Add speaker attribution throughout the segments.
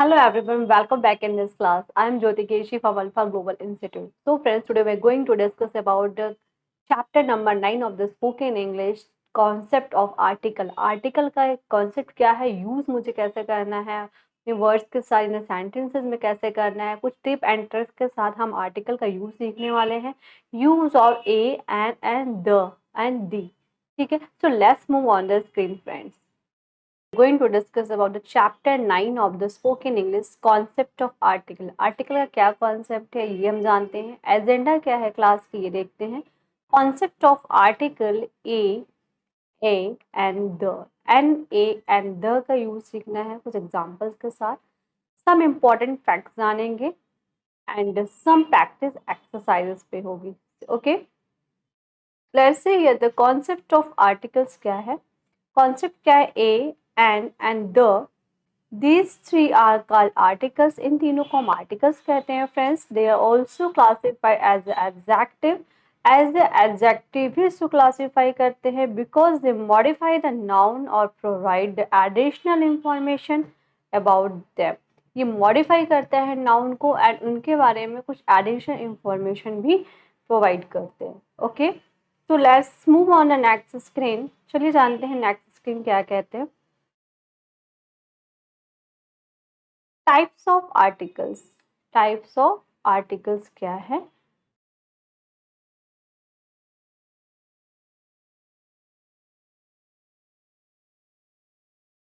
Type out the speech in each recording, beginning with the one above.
Speaker 1: Hello everyone, welcome back in this class. I am Jyoti Keshi from Alpha Global Institute. So friends, today we are going to discuss about the chapter number 9 of the spoken English concept of article. Article का concept क्या है, use मुझे कैसे करना है, अपने words के साथ इन sentences में कैसे करना है, कुछ tip and tricks के साथ हम article का use सीखने वाले हैं. Use of a and the and the. ठीक है, so let's move on the screen friends. Going to discuss about the chapter 9 of the spoken English concept of article. Article का क्या concept है ये हम जानते हैं. एजेंडा क्या है क्लास की ये देखते हैं. Concept of article a and the. a and the का यूज सीखना है कुछ एग्जाम्पल्स के साथ. Some important facts जानेंगे and some practice exercises पे होगी. Okay. Let's say here the concept of articles क्या है. Concept क्या है a and the. These three are called articles. इन तीनों को हम articles कहते हैं friends. They are also classified as adjective. As the adjective भी इसको classify करते हैं because they modify the noun or provide the additional information about them. ये modify करता है noun को and उनके बारे में कुछ additional information भी provide करते हैं. Okay. So let's move on the next screen. चलिए जानते हैं next screen क्या कहते हैं. Types of articles. Types of articles क्या है.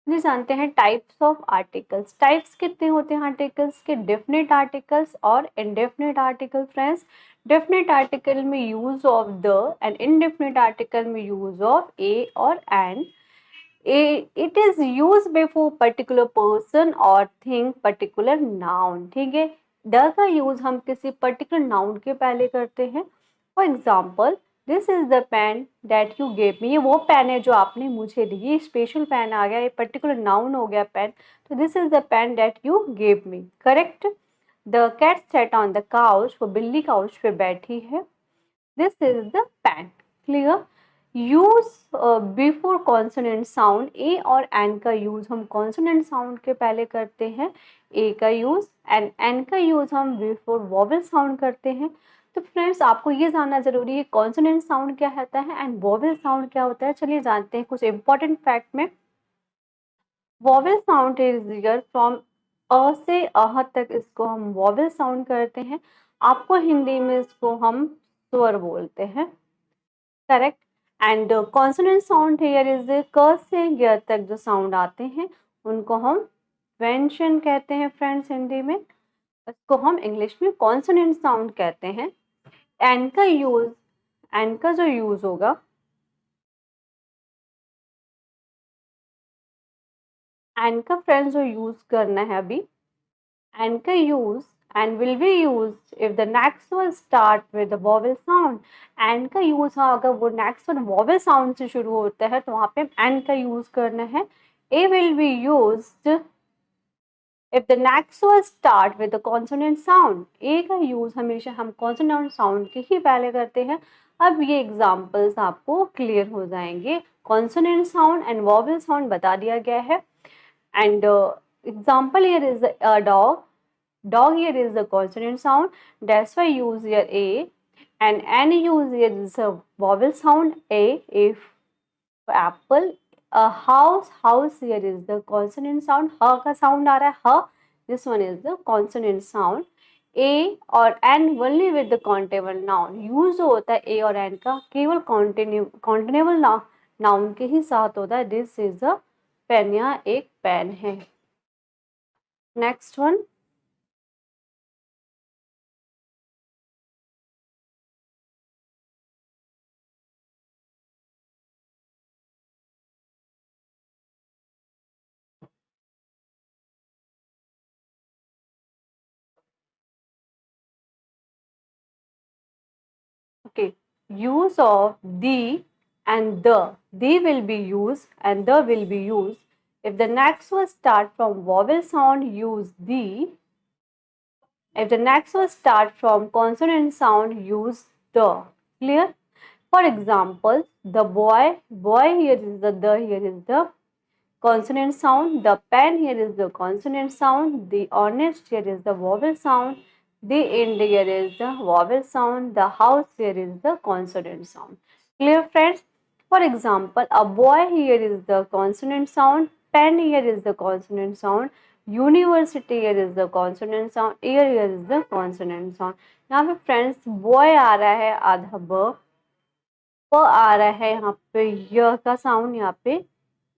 Speaker 1: ये जानते हैं टाइप्स ऑफ आर्टिकल्स. टाइप्स कितने होते हैं आर्टिकल्स के. डेफिनेट आर्टिकल्स और indefinite article friends. Definite article में use of the and indefinite article में यूज ऑफ ए और an. It is use before particular person और थिंग पर्टिकुलर नाउन. ठीक है. द का यूज हम किसी पर्टिकुलर नाउन के पहले करते हैं. For example this is the pen that you gave me. ये वो पेन है जो आपने मुझे दी. ये स्पेशल पेन आ गया, ये पर्टिकुलर नाउन हो गया पेन. तो this is the pen that you gave me. Correct. The cat sat on the couch. वो बिल्ली काउच पे बैठी है. This is the pen. Clear. Use before consonant sound. A और एन का यूज हम कॉन्सोनेंट साउंड के पहले करते हैं. ए का यूज एंड एन का यूज हम बिफोर वॉवेल साउंड करते हैं. तो फ्रेंड्स आपको ये जानना जरूरी है कॉन्सोनेंट साउंड क्या होता है एंड वॉवेल साउंड क्या होता है. चलिए जानते हैं कुछ इंपॉर्टेंट फैक्ट में. Vowel sound is year from a से अह तक इसको हम वॉवेल साउंड करते हैं. आपको हिंदी में इसको हम स्वर बोलते हैं. Correct. And consonant sound here is क से ग तक जो साउंड आते हैं उनको हम वेंशन कहते हैं फ्रेंड्स हिंदी में. इसको हम इंग्लिश में कॉन्सोनेंट साउंड कहते हैं. एन का यूज, एन का जो यूज होगा, एन का फ्रेंड्स जो यूज करना है अभी, एन का use and will be used if the next one start with the vowel sound. and का यूज हाँ अगर वो next one vowel sound से शुरू होता है तो वहाँ पे and का यूज करना है. a will be used if the next one start with the consonant sound. a का यूज हमेशा हम consonant sound के ही पहले करते हैं. अब ये एग्जाम्पल्स आपको क्लियर हो जाएंगे. consonant sound and vowel sound बता दिया गया है. and example here is a dog. Dog here is the consonant sound. That's why use here a. And N use here is a vowel sound a. If apple. A house. House here is the consonant sound. ह का sound आ रहा है ह. This one is the consonant sound. A और N only with the countable noun. use जो होता है A और N का केवल countable noun के ही साथ होता है. This is a pen. यहाँ एक पेन है. Next one. Okay, use of the and the. The will be used and the will be used. If the next word start from vowel sound, use the. If the next word start from consonant sound, use the. Clear? For example, the boy. Boy here is the here is the. consonant sound. The pen here is the consonant sound. The honest here is the vowel sound. The end here is the vowel sound. The house here is the consonant sound. Clear, friends? For example, a boy here is the consonant sound. Pen here is the consonant sound. University here is the consonant sound. Ear here is the consonant sound. यहाँ पे friends boy आ रहा है आधा ब, प आ रहा है यहाँ पे य का साउंड, यहाँ पे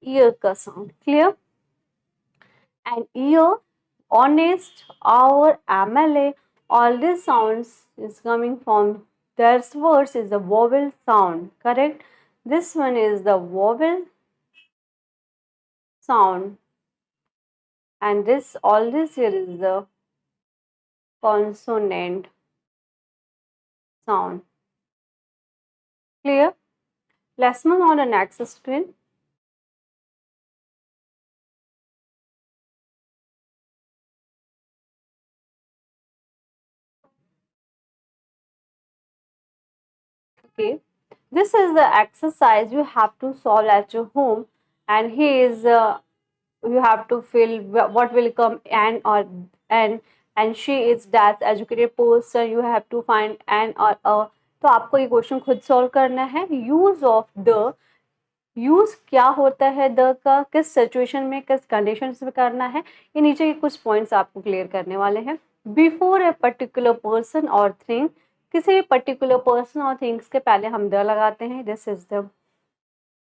Speaker 1: ईयर का sound. Clear? And year, honest, our, MLA, all these sounds is coming from their words is the vowel sound. Correct? This one is the vowel sound, and this all this here is the consonant sound. Clear? Let's move on the next screen. Okay, this is the exercise you have to solve at your home, and here is you have to fill what will come an or and she is that educated person. You have to find an or a. तो आपको ये question खुद solve करना है. Use of the, use क्या होता है the का, किस सिचुएशन में, किस कंडीशन में करना है, ये नीचे के कुछ पॉइंट्स आपको क्लियर करने वाले हैं. बिफोर ए पर्टिकुलर पर्सन और थिंग, किसी भी पर्टिकुलर पर्सन और थिंग्स के पहले हम द लगाते हैं. This is the.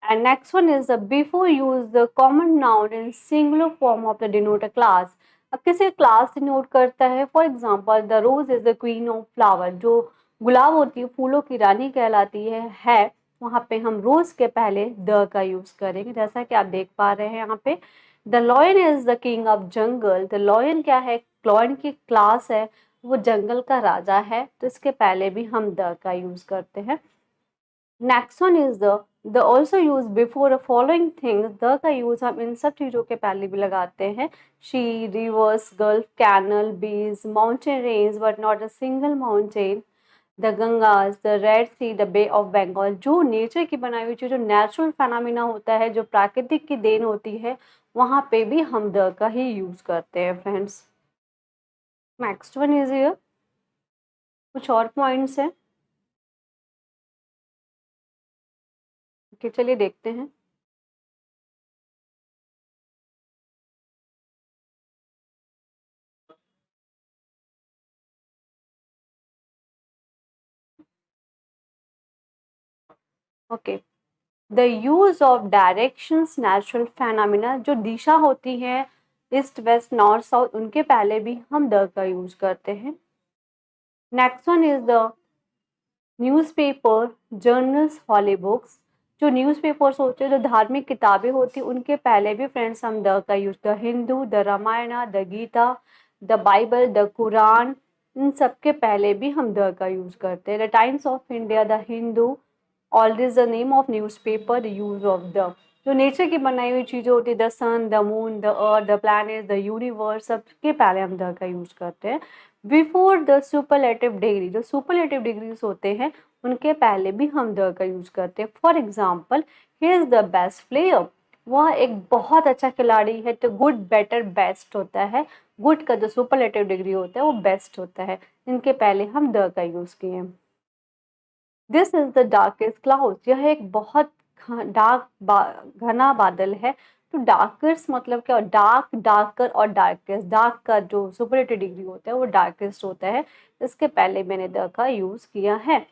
Speaker 1: And next one is the before use the common noun in singular form of the denote a class. अब किसी क्लास डिनोट करता है. For example the rose is the queen of flower. जो गुलाब होती है, फूलों की रानी कहलाती है वहाँ पे हम रोज के पहले द का यूज करेंगे, जैसा कि आप देख पा रहे हैं यहाँ पे. The lion is the king of jungle. The lion क्या है? लॉयन की क्लास है, वो जंगल का राजा है, तो इसके पहले भी हम द का यूज करते हैं. Next one is the also use before following things. The का यूज हम इन सब चीज़ों के पहले भी लगाते हैं. Sea, rivers, gulf, canal, bays, mountain range but not a single mountain, the Gangas, the Red Sea, the Bay of Bengal. जो नेचर की बनाई हुई चीज़, जो नेचुरल फेनामिना होता है, जो प्राकृतिक की देन होती है, वहाँ पे भी हम द का ही यूज करते हैं friends. Next one is here. कुछ और पॉइंट्स हैं. ओके, चलिए देखते हैं. Okay, the use of directions, natural phenomena, जो दिशा होती है ईस्ट, वेस्ट, नॉर्थ, साउथ, उनके पहले भी हम द का यूज करते हैं. Next one is the newspaper, journals, holy books. जो न्यूज़पेपर्स होते हैं, जो धार्मिक किताबें होती हैं, उनके पहले भी फ्रेंड्स हम द का use. The Hindu, the Ramayana, the Gita, the Bible, the Quran, इन सब के पहले भी हम द का यूज करते हैं. The Times of India, the Hindu, all this the name of newspaper, the use of the. जो नेचर की बनाई हुई चीज़ें होती है, the sun, the moon, the earth, the planet, the universe, सबके पहले हम द का यूज करते हैं. बिफोर द सुपरलेटिव डिग्री, जो सुपरलेटिव डिग्रीज होते हैं, उनके पहले भी हम द का यूज करते हैं. For example, he is the best player. वह एक बहुत अच्छा खिलाड़ी है. तो गुड, बेटर, बेस्ट होता है. गुड का जो सुपरलेटिव डिग्री होता है वो बेस्ट होता है. इनके पहले हम द का यूज किए. This is the darkest cloud. यह एक बहुत घना बादल है. तो डार्केस्ट मतलब क्या? डार्क, डार्कर और डार्केस्ट. डार्क का जो सुपरलेटिव डिग्री होता है वो डार्केस्ट होता है. इसके पहले मैंने द का यूज किया है.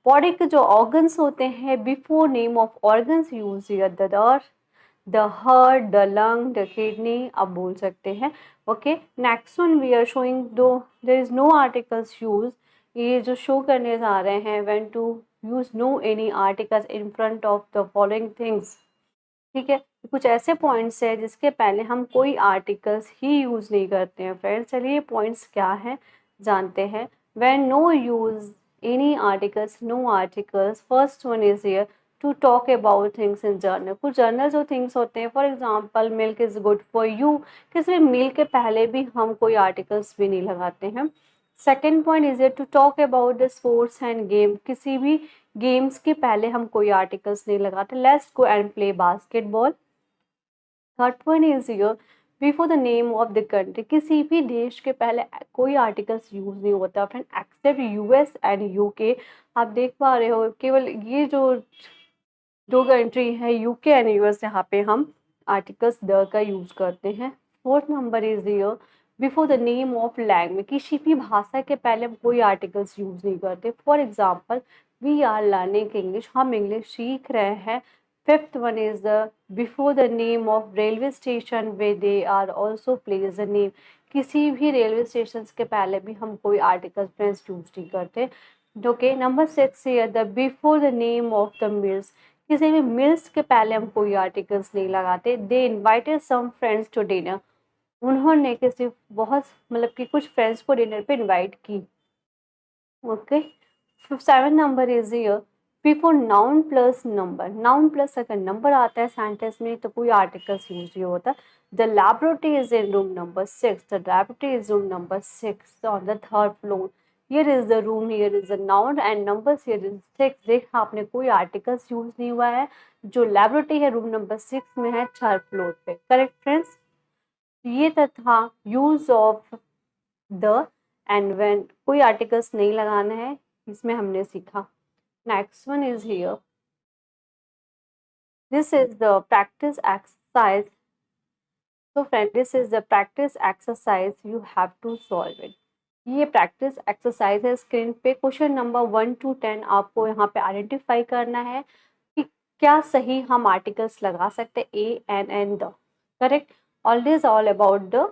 Speaker 1: बॉडी के जो ऑर्गन्स होते हैं, before name of organs use here the heart, the lung, the kidney, आप बोल सकते हैं. Okay, next one we are showing though there is no articles use. ये जो शो करने जा रहे हैं, when to use no any articles in front of the following things. ठीक है, कुछ ऐसे पॉइंट्स है जिसके पहले हम कोई आर्टिकल्स ही यूज नहीं करते हैं फ्रेंड्स. चलिए पॉइंट्स क्या है जानते हैं. When no use any articles, no articles. First one is here to talk about things in general. कुछ जर्नल जो थिंग्स होते हैं, for example milk is good for you. किसी मिल्क के पहले भी हम कोई आर्टिकल्स भी नहीं लगाते हैं. Second point is to talk about the sports and game. किसी भी गेम्स के पहले हम कोई आर्टिकल्स नहीं लगाते. Let's go and play basketball. Third one is your before the name of the country. किसी भी देश के पहले कोई आर्टिकल्स यूज नहीं होता friend except US and UK. आप देख पा रहे हो केवल ये जो दो कंट्री है यूके एंड यूएस, यहाँ पे हम आर्टिकल्स द का यूज करते हैं। Fourth number is your before the name of language. किसी भी भाषा के पहले हम कोई आर्टिकल्स यूज नहीं करते। For example we are learning English, हम इंग्लिश सीख रहे हैं। Fifth one is the before the name of railway station वे they are also place the name. किसी भी रेलवे स्टेशन के पहले भी हम कोई आर्टिकल फ्रेंड्स यूज नहीं करते। Okay, number six the before the name of the mills. किसी भी मिल्स के पहले हम कोई आर्टिकल्स नहीं लगाते। They invited some friends to dinner. उन्होंने किसी बहुत मतलब कि कुछ फ्रेंड्स को डिनर पे इनवाइट की। Okay, seven number is year before noun plus number. Noun plus अगर नंबर आता है सेंटेंस में तो कोई आर्टिकल्स यूज नहीं होता। The laboratory is in room number 6। The laboratory is room number 6 on the third floor. Here is the room, here is the noun and numbers, here is 6। देखा आपने कोई आर्टिकल्स यूज नहीं हुआ है। जो laboratory है रूम नंबर 6 में है, थर्ड फ्लोर पे। करेक्ट फ्रेंड्स, ये था use of the and when. कोई आर्टिकल्स नहीं लगाना है, इसमें हमने सीखा। Next one is here, this is the practice exercise. so friend, this is the practice exercise, you have to solve it। ये प्रैक्टिस एक्सरसाइज है। स्क्रीन पे क्वेश्चन नंबर 1 to 10 आपको यहाँ पे आइडेंटिफाई करना है कि क्या सही हम आर्टिकल्स लगा सकते हैं, a an the. Correct, always all about the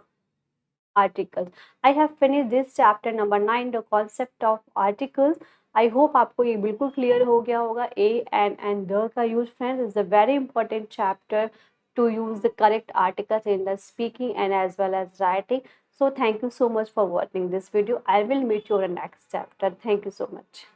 Speaker 1: articles। I have finished this chapter number 9, the concept of articles। I hope आपको ये बिल्कुल क्लियर हो गया होगा। a and the का use friends is a very important chapter to use the correct articles in the speaking and as well as writing। So thank you so much for watching this video। I will meet you in the next chapter। Thank you so much।